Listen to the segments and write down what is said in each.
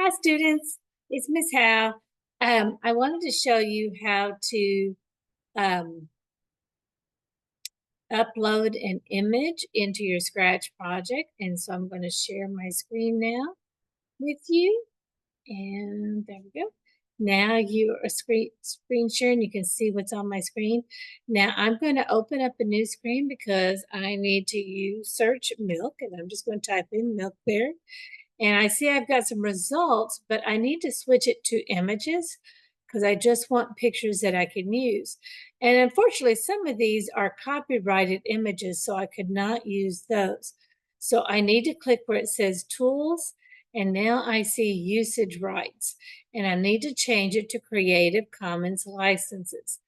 Hi, students. It's Miss Howe. I wanted to show you how to um, upload an image into your Scratch project. And so I'm going to share my screen now with you. And there we go. Now you are screen sharing. You can see what's on my screen. Now I'm going to open up a new screen because I need to use search milk. And I'm just going to type in milk there. And I see I've got some results, but I need to switch it to images because I just want pictures that I can use. And unfortunately, some of these are copyrighted images, so I could not use those. So I need to click where it says Tools, and now I see Usage Rights, and I need to change it to Creative Commons licenses.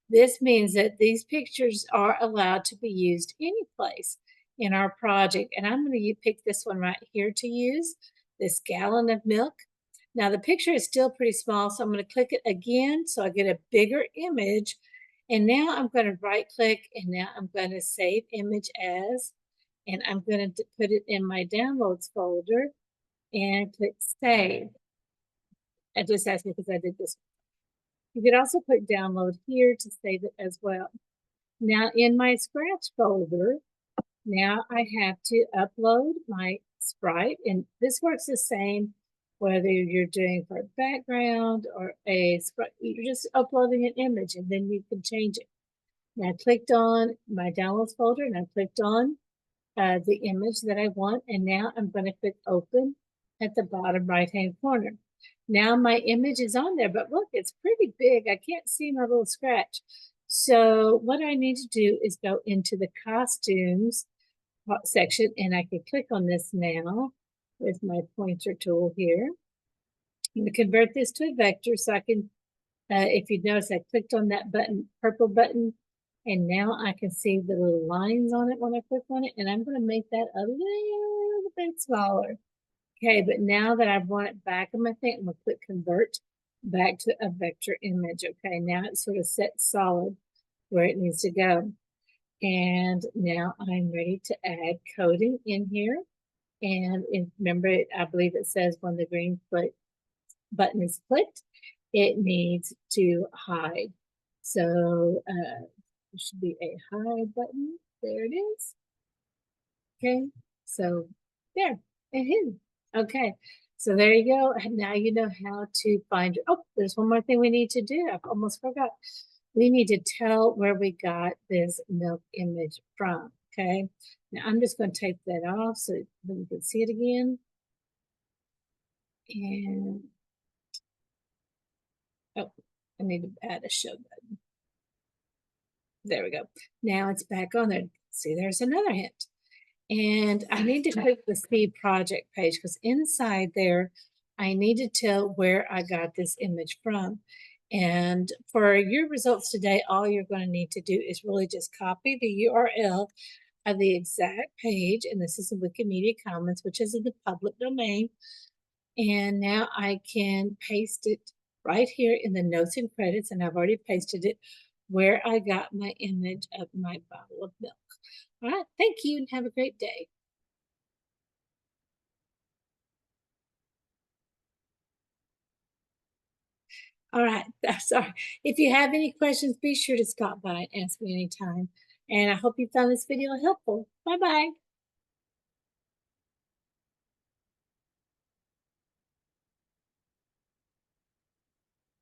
This means that these pictures are allowed to be used any place in our project. And I'm going to pick this one right here to use, this gallon of milk. Now the picture is still pretty small, so I'm going to click it again so I get a bigger image. And now I'm going to right click and now I'm going to save image as, and I'm going to put it in my downloads folder and click save. It just asked me because I did this. You could also put download here to save it as well. Now in my Scratch folder, now I have to upload my sprite, and this works the same whether you're doing for a background or a sprite. You're just uploading an image and then you can change it. Now I clicked on my downloads folder and I clicked on the image that I want, and now I'm going to click open at the bottom right hand corner. Now my image is on there, but look, it's pretty big. I can't see my little scratch. So what I need to do is go into the costumes section, and I can click on this now with my pointer tool here. I'm going to convert this to a vector so I can, if you notice, I clicked on that button, purple button, and now I can see the little lines on it when I click on it, and I'm going to make that a little bit smaller. Okay, but now that I want it back on my thing, I'm going to click convert back to a vector image. Okay, now it's sort of set solid where it needs to go. And now I'm ready to add coding in here. And remember, I believe it says when the green button is clicked, it needs to hide. So there should be a hide button. There it is. Okay, so there, it hidden. Okay, so there you go. Now you know how to find your, oh, there's one more thing we need to do. I almost forgot. We need to tell where we got this milk image from, okay? Now I'm just going to take that off so that we can see it again. And, oh, I need to add a show button. There we go. Now it's back on there. See, there's another hint. And I need to click the speed project page because inside there, I need to tell where I got this image from. And for your results today, all you're going to need to do is really just copy the URL of the exact page. And this is the Wikimedia Commons, which is in the public domain. And now I can paste it right here in the notes and credits. And I've already pasted it where I got my image of my bottle of milk. All right, thank you and have a great day. All right, sorry. If you have any questions, be sure to stop by and ask me anytime. And I hope you found this video helpful. Bye-bye.